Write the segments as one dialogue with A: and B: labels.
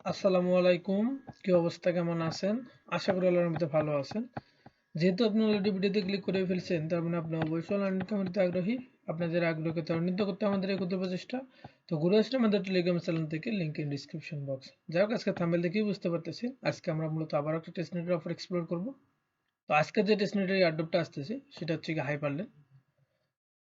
A: আসসালামু আলাইকুম। কি অবস্থা, কেমন আছেন? আশা করি আল্লাহর রহমতে ভালো আছেন। যেহেতু আপনি অলরেডি ভিডিওতে ক্লিক করে ফেলছেন, তার মানে আপনি অবশ্যই অনলাইন কমিউনিটিতে আগ্রহী। আপনাদের আগ্রহকে ত্বরান্বিত করতে আমাদের এই ক্ষুদ্র প্রচেষ্টা। তো ঘুরে আসলে আমাদের টেলিগ্রাম চ্যানেল থেকে, লিংক ইন ডিসক্রিপশন বক্স। যাই হোক, আজকে থাম্বনেল দেখেই বুঝতে পারতেছেন আজকে আমরা মূলত আবার একটা টেস্টনেটের অফার এক্সপ্লোর করব। তো আজকে যে টেস্টনেটের এয়ারড্রপটা আসতেছে সেটা হচ্ছে কি হাইপারলেন।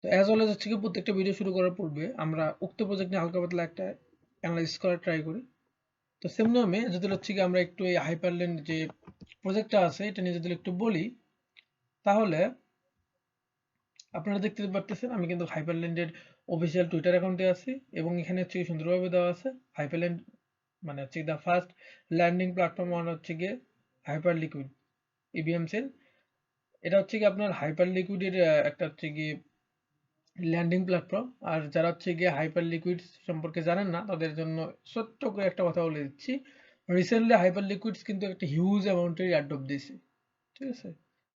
A: তো অ্যাজ ওয়েল এজ হচ্ছে কি প্রত্যেকটা ভিডিও শুরু করার পূর্বে আমরা উক্ত প্রজেক্ট নিয়ে হালকা পাতলা একটা অ্যানালাইসিস করার ট্রাই করি। তো সেম নিয়মে যদি হচ্ছে কি আমরা একটু এই হাইপারল্যান্ড যে প্রজেক্টটা আছে এটা নিয়ে যদি একটু বলি, তাহলে আপনারা দেখতে পারতেছেন আমি কিন্তু হাইপারল্যান্ডের অফিসিয়াল টুইটার অ্যাকাউন্টে আছি এবং এখানে হচ্ছে কি সুন্দরভাবে দেওয়া আছে হাইপারল্যান্ড মানে হচ্ছে the first landing platform on হচ্ছে গিয়ে হাইপার লিকুইড ইভিএম সেল। এটা হচ্ছে কি আপনার হাইপার লিকুইডের একটা হচ্ছে গিয়ে ল্যান্ডিং প্ল্যাটফর্ম। আর যারা হচ্ছে গিয়ে হাইপার লিকুইড সম্পর্কে জানেন না তাদের জন্য ছোট্ট করে একটা কথা বলে দিচ্ছি। রিসেন্টলি হাইপার লিকুইডস কিন্তু একটা হিউজ অ্যামাউন্টের এয়ারড্রপ দিয়েছে, ঠিক আছে,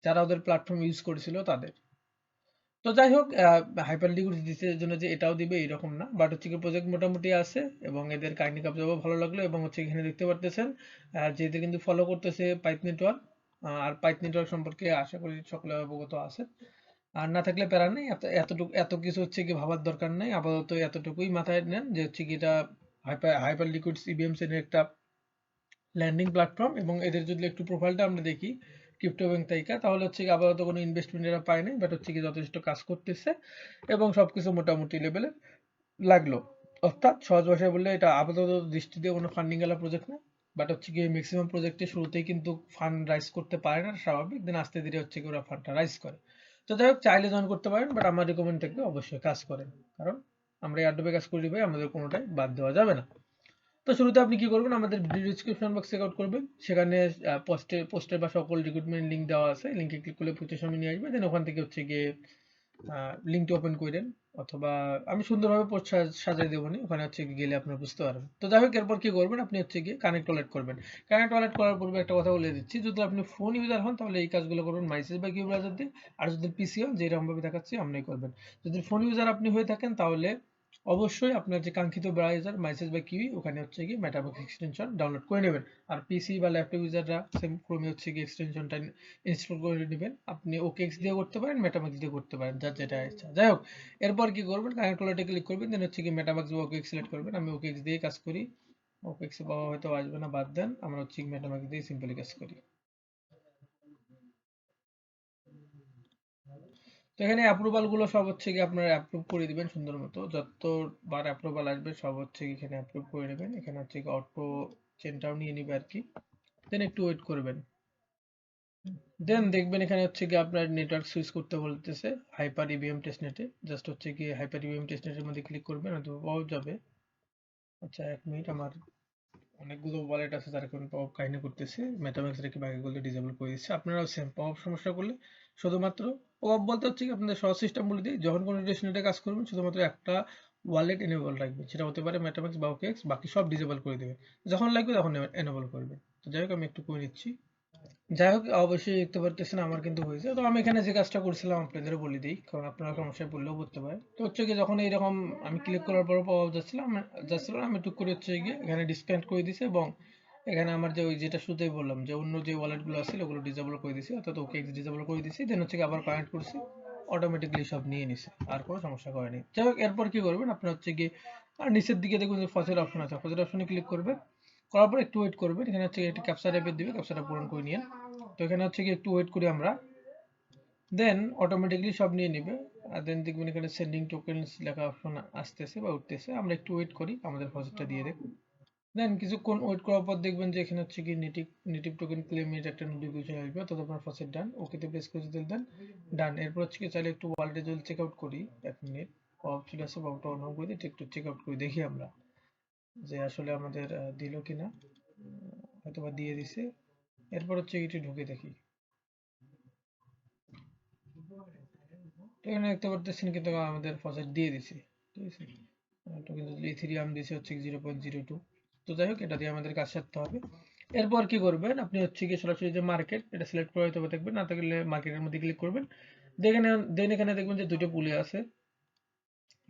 A: যারা ওদের প্ল্যাটফর্ম ইউজ করেছিল তাদের। তো যাই হোক, হাইপার লিকুইডস দিছে এর জন্য যে এটাও দিবে এরকম না, বাট হচ্ছে কি প্রজেক্ট মোটামুটি আছে এবং এদের কাহিনী কার্যক্রম ভালো লাগলো এবং হচ্ছে এখানে দেখতে পারতেছেন যে এদের কিন্তু ফলো করতেছে পাইপ নেটওয়ার্ক। আর পাইপ নেটওয়ার্ক সম্পর্কে আশা করি সকলে অবগত আছে। আর না থাকলে প্যারা নেই, এতটুকু এত কিছু হচ্ছে কি ভাবার দরকার নেই, আপাতত এতটুকুই মাথায় নেন যে হচ্ছে কি এটা হাইপার লিকুইড ইভিএম এর একটা ল্যান্ডিং প্ল্যাটফর্ম এবং এদের যদি একটু প্রোফাইলটা আমরা দেখি ক্রিপ্টো ব্যাংক তাইকা, তাহলে হচ্ছে কি আপাতত কোনো ইনভেস্টমেন্ট এরা পায় নাই, বাট হচ্ছে কি যথেষ্ট কাজ করতেছে এবং সবকিছু মোটামুটি লেভেলে লাগলো। অর্থাৎ সহজ ভাষায় বললে এটা আপাতত দৃষ্টি দিয়ে কোনো ফান্ডিং এলা প্রজেক্ট না, বাট হচ্ছে কি ম্যাক্সিমাম প্রজেক্টে শুরুতেই কিন্তু ফান্ড রাইজ করতে পারে না, স্বাভাবিক, দেন আস্তে ধীরে হচ্ছে কি ওরা ফান্ডটা রাইজ করে। তো যাই হোক, চাইলে জয়েন করতে পারেন, বাট আমার রিকমেন্ড থাকবে অবশ্যই কাজ করেন, কারণ আমরা এয়ারড্রপে কাজ করি ভাই, আমাদের কোনোটাই বাদ দেওয়া যাবে না। তো শুরুতে আপনি কি করবেন, আমাদের video description box check out করবেন, সেখানে পোস্টের বা সকল রিক্রুটমেন্ট লিঙ্ক দেওয়া আছে, লিঙ্কে ক্লিক করলে প্রচুর সামনে নিয়ে আসবে, দেন ওখান থেকে হচ্ছে গিয়ে লিঙ্কটা ওপেন করেন, অথবা আমি সুন্দরভাবে পোস্ট সাজিয়ে দেবো নি, ওখানে হচ্ছে গিয়ে গেলে আপনারা বুঝতে পারবেন। তো যাই হোক, এরপর কি করবেন, আপনি হচ্ছে গিয়ে কানেক্ট ওয়ালেট করবেন। কানেক্ট ওয়ালেট করার পূর্বে একটা কথা বলে দিচ্ছি, যদি আপনি ফোন ইউজার হন তাহলে এই কাজগুলো করবেন মাইসেস বা কিউ ব্রাউজার দিয়ে, আর যদি পিসি হন যেরকম ভাবে দেখাচ্ছি আপনি করবেন। যদি ফোন ইউজার আপনি হয়ে থাকেন তাহলে অবশ্যই আপনার যে কাঙ্ক্ষিত ব্রাউজার মাইসেস বা কিউই, ওখানে হচ্ছে গিয়ে মেটাবুক এক্সটেনশন ডাউনলোড করে নেবেন। আর পিসি বা ল্যাপটপ ইউজাররা সেম ক্রোমে হচ্ছে গিয়ে এক্সটেনশনটা ইনস্টল করে নেবেন। আপনি ওকেএক্স দিয়ে করতে পারেন, মেটামাক্স দিয়ে করতে পারেন, যার যেটা ইচ্ছা। যাই হোক, এরপর কি করবেন, কানেক্ট ওয়ালেটে ক্লিক করবেন, দেন হচ্ছে কি মেটামাক্স বা ওকেএক্স সিলেক্ট করবেন। আমি ওকেএক্স দিয়ে কাজ করি, ওকেএক্স এ পাওয়া হয়তো আসবে না, বাদ দেন, আমরা হচ্ছে মেটামাক্স দিয়ে সিম্পলি কাজ করি। তো এখানে অ্যাপ্রুভাল গুলো সব হচ্ছে কি আপনারা অ্যাপ্রুভ করে দিবেন সুন্দর মতো, যতবার অ্যাপ্রুভাল আসবে সব হচ্ছে কি এখানে অ্যাপ্রুভ করে নেবেন। এখানে হচ্ছে কি অটো চেনটাও নিয়ে নিবে আর কি, দেন একটু ওয়েট করবেন। দেন দেখবেন এখানে হচ্ছে কি আপনার নেটওয়ার্ক সুইচ করতে বলতেছে হাইপার ইভিএম টেস্টনেটে, জাস্ট হচ্ছে কি হাইপার ইভিএম টেস্টনেটের মধ্যে ক্লিক করবেন, হয়তো পাওয়া যাবে। আচ্ছা, এক মিনিট, আমার অনেকগুলো ওয়ালেট আছে যার কারণে পপ কাহিনী করতেছে, মেটাম্যাক্স রেখে বাকিগুলো ডিসেবল করে দিচ্ছে। আপনারাও সেম পপ সমস্যা করলে শুধুমাত্র পপ বলতে হচ্ছে কি আপনাদের সহজ সিস্টেম বলে দিই, যখন কোনো টেস্টনেটে কাজ করবেন শুধুমাত্র একটা ওয়ালেট এনেবল রাখবেন, সেটা হতে পারে মেটাম্যাক্স বা ওকেএক্স, বাকি সব ডিসেবল করে দেবে, যখন লাগবে তখন এনেবল করবেন। তো যাই হোক, আমি একটু করে নিচ্ছি। যাই হোক, অবশ্যই দেখতে পারতেছেন আমার কিন্তু হয়েছে। তো আমি এখানে যে কাজটা করছিলাম আপনাদের বলে দিই, কারণ আপনারা সমস্যায় পড়লেও পড়তে পারে। তো হচ্ছে কি যখন এইরকম আমি ক্লিক করার পর পাওয়া যাচ্ছিল আমি টুক করে হচ্ছে গিয়ে এখানে ডিসকানেক্ট করে দিছি এবং এখানে আমার যে ওই যেটা শুরুতেই বললাম যে অন্য যে ওয়ালেটগুলো আছে ওগুলো ডিসেবল করে দিছি, অর্থাৎ ওকে ডিসেবল করে দিছি, দেন হচ্ছে কি আবার কানেক্ট করছি, অটোমেটিকলি সব নিয়ে নিছে, আর কোনো সমস্যা করেনি। যাই হোক, এরপর কি করবেন, আপনার হচ্ছে গিয়ে আর নিচের দিকে দেখুন যে ফসেট অপশন আছে, ফসেট অপশনে ক্লিক করবেন, করার পর একটু ওয়েট করবেন। এখানে হচ্ছে একটি ক্যাপচা টাইপের দিবে, ক্যাপচাটা পূরণ করে নিয়ে, তো এখানে হচ্ছে কি একটু ওয়েট করি আমরা, দেন অটোমেটিকলি সব নিয়ে নিবে। আর দেন দেখবেন এখানে সেন্ডিং টোকেনস লেখা অপশন আসতেছে বা উঠতেছে, আমরা একটু ওয়েট করি, আমাদের প্রজেক্টটা দিয়ে দেখ। দেন কিছুক্ষণ ওয়েট করার পর দেখবেন যে এখানে হচ্ছে কি নেটিভ নেটিভ টোকেন ক্লেমের একটা নোটিফিকেশন আসবে, অর্থাৎ আপনার প্রজেক্ট ডান, ওকেতে প্রেস করে দিলে দেন ডান। এরপর হচ্ছে কি চাইলে একটু ওয়ালেটে যদি চেক আউট করি, এক মিনিট, অফ ছিল আছে বাবুটা অন করে দিই, একটু চেক আউট করে দেখি আমরা যে আসলে আমাদের দিল কিনা, হয়তো বা দিয়ে দিছে। এরপর হচ্ছে এটি ঢুকে দেখি, তো এখানে দেখতে পারতেছেন কিন্তু আমাদের প্রজেক্ট দিয়ে দিছি, ঠিক আছে। তো কিন্তু ইথেরিয়াম দিছে হচ্ছে 0.02। তো যাই হোক, এটা দিয়ে আমাদের কাজ সারতে হবে। এরপর কি করবেন, আপনি হচ্ছে কি সরাসরি যে মার্কেট এটা সিলেক্ট করে হয়তো দেখবেন, না থাকলে মার্কেটের মধ্যে ক্লিক করবেন। দেখেন, দেন এখানে দেখবেন যে দুটো পুলে আছে,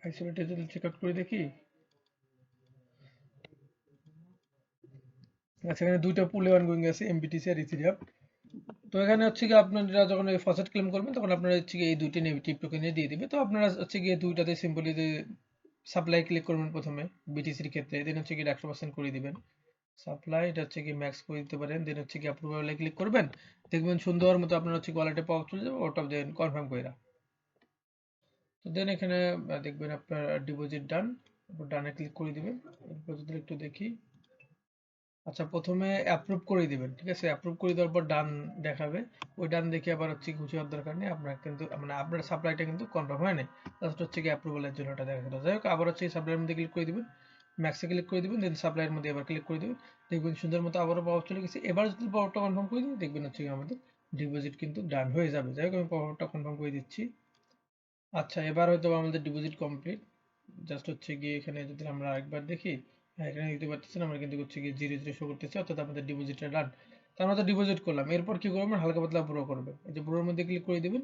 A: আইসোলেটে যদি চেক আউট করে দেখি, আচ্ছা, এখানে দুইটা পুলে অনগোয়িং আছে, এমবিটিসি আর ইথিরিয়াম। তো এখানে হচ্ছে কি আপনারা যখন এই ফসেট ক্লেম করবেন তখন আপনারা হচ্ছে কি এই দুইটি নেগেটিভ টোকেনে দিয়ে দিবে। তো আপনারা হচ্ছে গিয়ে দুইটাতে সিম্পলি যে সাপ্লাই ক্লিক করবেন প্রথমে বিটিসির ক্ষেত্রে, দেন হচ্ছে কি 100% করে দিবেন সাপ্লাই, এটা হচ্ছে কি ম্যাক্স করে দিতে পারেন, দেন হচ্ছে কি অ্যাপ্রুভালে ক্লিক করবেন, দেখবেন সুন্দর মতো আপনার হচ্ছে ওয়ালেটে পাওয়া চলে যাবে, ওটা দেন কনফার্ম কইরা। তো দেন এখানে দেখবেন আপনার ডিপোজিট ডান, ডানে ক্লিক করে দিবেন। এরপর যদি একটু দেখি, আচ্ছা প্রথমে অ্যাপ্রুভ করে দিবেন, ঠিক আছে? অ্যাপ্রুভ করে দেওয়ার পর ডান দেখাবে, ওই ডান দেখে আবার হচ্ছে খুশি হওয়ার দরকার নেই, আপনার কিন্তু মানে আপনার সাপ্লাইটা কিন্তু কনফার্ম হয় নাই, জাস্ট হচ্ছে কি অ্যাপ্রুভালের জন্য এটা দেখানো। যাই হোক, আবার হচ্ছে সাপ্লাইয়ের মধ্যে ক্লিক করে দিবেন, ম্যাক্সে ক্লিক করে দিবেন, দেন সাপ্লাইয়ের মধ্যে এবার ক্লিক করে দিবেন, দেখবেন সুন্দর মতো আবারও পাওয়ার চলে গেছে। এবার যদি পাওয়ারটা কনফার্ম করে দিই, দেখবেন হচ্ছে আমাদের ডিপোজিট কিন্তু ডান হয়ে যাবে। যাই হোক, আমি পাওয়ারটা কনফার্ম করে দিচ্ছি। আচ্ছা, এবার হয়তো আমাদের ডিপোজিট কমপ্লিট। জাস্ট হচ্ছে গিয়ে এখানে যদি আমরা একবার দেখি, হ্যাঁ এখানে দেখতে পাচ্ছেন আমরা কিন্তু হচ্ছে গিয়ে 0 শো করতেছে, অর্থাৎ আমাদের ডিপোজিটটা ডান। তো আমরা তো ডিপোজিট করলাম, এরপর কি করবেন, হালকা পাতলা ব্রো করবেন। এই যে ব্রোর মধ্যে ক্লিক করে দিবেন,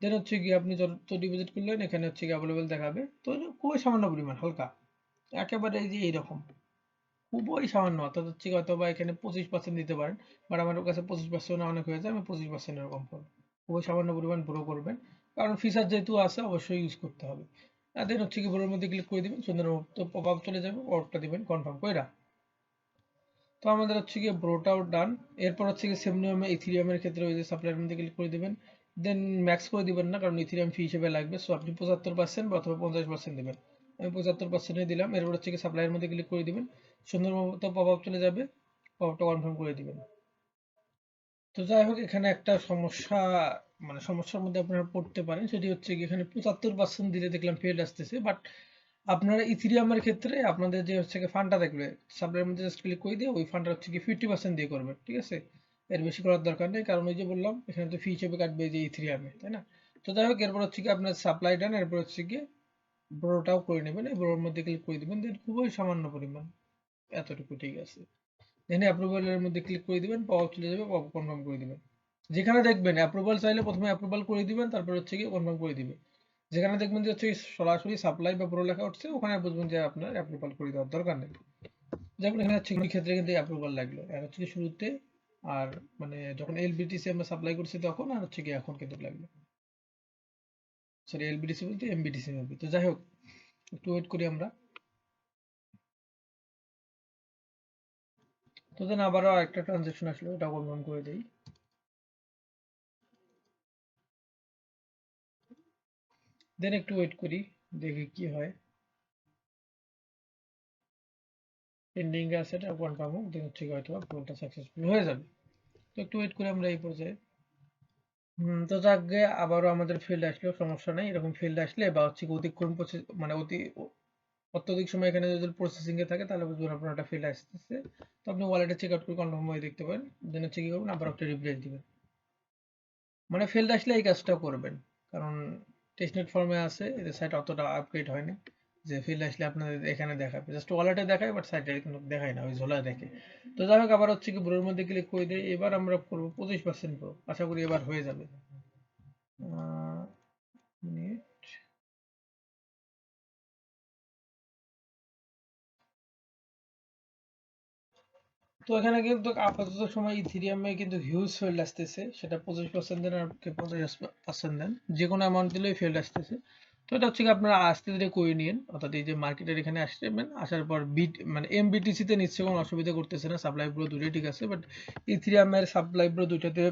A: দেন হচ্ছে গিয়ে আপনি যত ডিপোজিট করলেন এখানে হচ্ছে গিয়ে অ্যাভেলেবেল দেখাবে। তো খুবই সামান্য পরিমাণ, হালকা, একেবারে এই যে এইরকম খুবই সামান্য, অর্থাৎ হচ্ছে কি হয়তো বা এখানে 25% দিতে পারেন, বাট আমার কাছে 25% অনেক হয়ে যায়, আমি 25% এরকম করবো। খুবই সামান্য পরিমাণ ব্রো করবেন, কারণ ফিচার যেহেতু আছে অবশ্যই ইউজ করতে হবে। আর দেন হচ্ছে কি ব্রোর মধ্যে ক্লিক করে দিবেন, সুন্দর মতো পপ আপ চলে যাবে, অর্ডারটা দিবেন কনফার্ম কইরা। তো আমাদের হচ্ছে গিয়ে ব্রোটাও ডান। এরপর হচ্ছে গিয়ে সেম নিয়মে ইথিরিয়ামের ক্ষেত্রে ওই যে সাপ্লাইয়ের মধ্যে ক্লিক করে দিবেন, দেন ম্যাক্স করে দিবেন না, কারণ ইথিরিয়াম ফি হিসেবে লাগবে, সো আপনি 75% বা অথবা 50% দিবেন। আমি 75% দিলাম। এরপর হচ্ছে গিয়ে সাপ্লাইয়ের মধ্যে ক্লিক করে দিবেন, সুন্দর মতো পপ আপ চলে যাবে, পপ আপটা কনফার্ম করে দিবেন। তো যাই হোক, এখানে একটা সমস্যা, মানে সমস্যার মধ্যে আপনারা পড়তে পারেন, সেটি হচ্ছে কি এখানে 75% দিলে দেখলাম ফেল আসতেছে, বাট আপনারা ইথিরিয়ামের ক্ষেত্রে আপনাদের যে হচ্ছে ফান্ডটা থাকবে, সাপ্লাইয়ের মধ্যে জাস্ট ক্লিক করে দিয়ে ওই ফান্ডটা হচ্ছে কি 50% দিয়ে করবেন, ঠিক আছে? এর বেশি করার দরকার নেই, কারণ ওই যে বললাম এখানে তো ফি হিসেবে কাটবে যে ইথিরিয়ামে, তাই না? তো যাই হোক, এরপর হচ্ছে কি আপনার সাপ্লাই ডান, এরপর হচ্ছে কি ব্রোটাও করে নেবেন, এই ব্রোর মধ্যে ক্লিক করে দিবেন, দেন খুবই সামান্য পরিমাণ, এতটুকু, ঠিক আছে? দেন অ্যাপ্রুভালের মধ্যে ক্লিক করে দিবেন, পাওয়া চলে যাবে, পাওয়া কনফার্ম করে দিবেন। যেখানে দেখবেন অ্যাপ্রুভাল চাইলে প্রথমে অ্যাপ্রুভাল করে দিবেন, তারপর হচ্ছে কি কনফার্ম করে দিবেন। যেখানে দেখবেন যে হচ্ছে সরাসরি সাপ্লাই বা প্রো লেখা উঠছে, ওখানে বুঝবেন যে আপনার অ্যাপ্রুভাল করে দেওয়ার দরকার নেই। যেমন এখানে হচ্ছে কি ক্ষেত্রে কিন্তু অ্যাপ্রুভাল লাগলো, আর হচ্ছে কি শুরুতে, আর মানে যখন এলবিটিসি আমরা সাপ্লাই করছি তখন, আর হচ্ছে কি এখন কিন্তু লাগলো, সরি এলবিটিসি বলতে এমবিটিসি মেবি। তো যাই হোক, একটু ওয়েট করি আমরা। তো দেন আবারও একটা ট্রানজাকশন আসলো, ওটা কনফার্ম করে দিই। দেন একটু ওয়েট করি, দেখি কি হয়। পেন্ডিং এ আছে, এটা কনফার্ম হোক, দেন হচ্ছে কি হয়তো পুরোটা সাকসেসফুল হয়ে যাবে। তো একটু ওয়েট করি আমরা এই পর্যায়ে। তো যাকগে, আবারও আমাদের ফিল্ড আসলো, সমস্যা নাই। এরকম ফিল্ড আসলে বা হচ্ছে কি অধিকক্ষণ মানে অত্যধিক সময় এখানে যদি প্রসেসিং এ থাকে, তাহলে বুঝবেন আপনার একটা ফিল্ড আসতেছে। তো আপনি ওয়ালেটে চেক আউট করে কনফার্ম হয়ে দেখতে পারেন, দেন হচ্ছে কি করবেন, আবার একটা রিপ্লেস দিবেন। মানে ফিল্ড আসলে এই কাজটা করবেন, কারণ টেস্টনেট ফর্মে আছে, এদের সাইট অতটা আপগ্রেড হয়নি যে ফিল্ড আসলে আপনাদের এখানে দেখাবে, জাস্ট ওয়ালেটে দেখায়, বাট সাইটে কিন্তু দেখায় না, ওই ঝোলায় দেখে। তো যাই হোক, আবার হচ্ছে কি ব্রোর মধ্যে ক্লিক করে দিই, এবার আমরা করবো 25% ব্রো, আশা করি এবার হয়ে যাবে। মিনিট। তো এখানে কিন্তু আপাতত সময় ইথিরিয়ামে কিন্তু হিউজ ফেল্ড আসতেছে, সেটা 25% দেন আর 50% দেন, যে কোনো অ্যামাউন্ট দিলেই ফেল্ড আসতেছে। তো এটা হচ্ছে কি আপনারা আস্তে ধীরে করে নিন, অর্থাৎ এই যে মার্কেটের এখানে আসবেন, আসার পর মানে এমবিটিসি তে নিশ্চয়ই কোনো অসুবিধা করতেছে না, সাপ্লাই ব্রো দুটোই ঠিক আছে, বাট ইথিরিয়ামের সাপ্লাই ব্রো দুইটাতে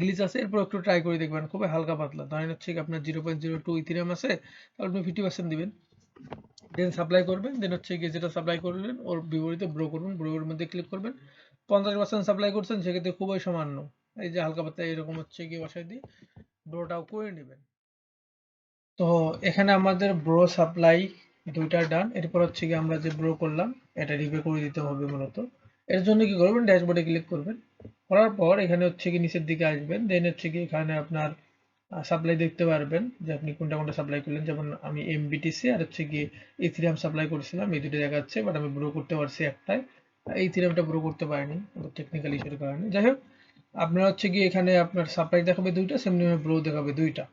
A: গ্লিচ আছে। এরপর একটু ট্রাই করে দেখবেন, খুবই হালকা পাতলা, ধরেন হচ্ছে কি আপনার 0.02 ইথিরিয়াম আছে, তাহলে আপনি 50% দিবেন, দেন সাপ্লাই করবেন, দেন হচ্ছে গিয়ে যেটা সাপ্লাই করলেন ওর বিপরীতে ব্রো করবেন, ব্রোর মধ্যে ক্লিক করবেন। 50% সাপ্লাই করছেন, সেক্ষেত্রে খুবই সামান্য, এই যে হালকা পাতলা এরকম হচ্ছে গিয়ে বসাই দিয়ে ব্রোটাও করে নেবেন। তো এখানে আমাদের ব্রো সাপ্লাই দুইটা ডান। এরপর হচ্ছে গিয়ে আমরা যে ব্রো করলাম, এটা রিপে করে দিতে হবে মূলত। এর জন্য কি করবেন, ড্যাশবোর্ডে ক্লিক করবেন, করার পর এখানে হচ্ছে কি নিচের দিকে আসবেন, দেন হচ্ছে কি এখানে আপনার সাপ্লাই দেখতে পারবেন যে আপনি কোনটা কোনটা সাপ্লাই করলেন। যেমন আমি এমবিটিসি আর হচ্ছে কি ইথিরিয়াম সাপ্লাই করেছিলাম, এই দুটো দেখাচ্ছে, বাট আমি ব্রো করতে পারছি একটাই, ইথিরিয়ামটা ব্রো করতে পারিনি টেকনিক্যাল ইস্যুর কারণে। যাই হোক, আপনার হচ্ছে কি এখানে আপনার সাপ্লাই দেখাবে দুইটা, সেমনি ব্রো দেখাবে দুইটা।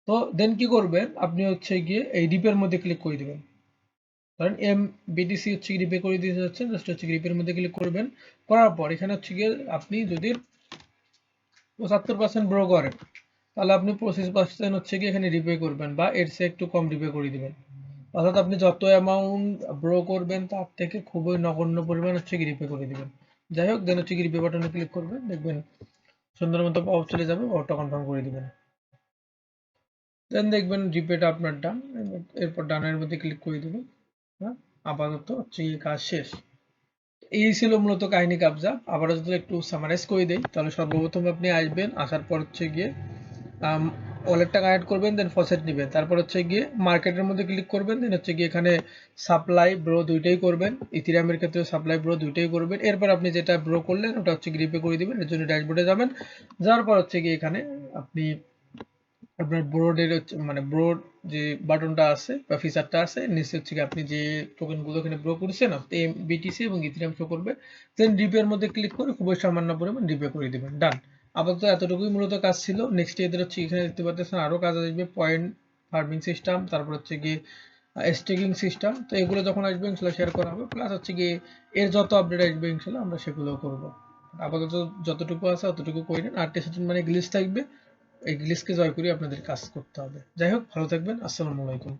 A: তো দেন কি করবেন, আপনি হচ্ছে গিয়ে এই রিপের মধ্যে ক্লিক করে দিবেন, ধরেন এম বিটিসি হচ্ছে রিপে করে দিতে যাচ্ছেন, জাস্ট হচ্ছে রিপের মধ্যে ক্লিক করবেন। করার পর এখানে হচ্ছে গিয়ে আপনি যদি 75% ব্রো করেন তাহলে আপনি 25% হচ্ছে গিয়ে এখানে রিপে করবেন, বা এর চেয়ে একটু কম রিপে করে দিবেন। অর্থাৎ আপনি যত অ্যামাউন্ট ব্রো করবেন তার থেকে খুবই নগণ্য পরিমাণ হচ্ছে কি রিপে করে দিবেন। যাই হোক, দেন হচ্ছে কি রিপে বাটনে ক্লিক করবেন, দেখবেন সুন্দর মতো অফ চলে যাবে, অটো কনফার্ম করে দিবেন। দেন দেখবেন রিপেটা আপনার ডান, এরপর ডানের মধ্যে ক্লিক করে দিবেন। হ্যাঁ, আপাতত হচ্ছে এই কাজ শেষ। এই ছিল মূলত কাহিনী কাবজা। আবারও যদি একটু সামারাইজ করে দেই, তাহলে সর্বপ্রথম আপনি আসবেন, আসার পর হচ্ছে গিয়ে ওয়ালেটটা কানেক্ট করবেন, দেন ফসেট নেবেন, তারপর হচ্ছে গিয়ে মার্কেটের মধ্যে ক্লিক করবেন, দেন হচ্ছে গিয়ে এখানে সাপ্লাই ব্রো দুইটাই করবেন, ইথিরিয়ামের ক্ষেত্রে সাপ্লাই ব্রো দুইটাই করবেন। এরপর আপনি যেটা ব্রো করলেন ওটা হচ্ছে গ্রিপে করে দিবেন, এর জন্য ড্যাশবোর্ডে যাবেন। যাওয়ার পর হচ্ছে গিয়ে এখানে আপনি আপনার ব্রোডের হচ্ছে মানে ব্রোড যে বাটনটা আছে বা ফিচারটা আছে, নিচে হচ্ছে গিয়ে আপনি যে টোকেনগুলো এখানে ব্রো করেছেন আপনি বিটিসি এবং ইথিরিয়াম শো করবে। দেন রিপের মধ্যে ক্লিক করে খুবই সামান্য পরিমাণ রিপে করে দিবেন, ডান। আপাতত এতটুকুই মূলত কাজ ছিল। নেক্সট এদের হচ্ছে এখানে দেখতে পাচ্ছেন আরো কাজ আসবে, পয়েন্ট ফার্মিং সিস্টেম, তারপর হচ্ছে গিয়ে স্টেকিং সিস্টেম। তো এগুলো যখন আসবে ইনশাল্লাহ শেয়ার করা হবে, প্লাস হচ্ছে গিয়ে এর যত আপডেট আসবে ইনশাল্লাহ আমরা সেগুলোও করবো। আপাতত যতটুকু আছে অতটুকু করে নেন, আর টেস্ট মানে গ্লিচ থাকবে, এই গ্লিচকে জয় করে আপনাদের কাজ করতে হবে। যাই হোক, ভালো থাকবেন, আসসালামু আলাইকুম।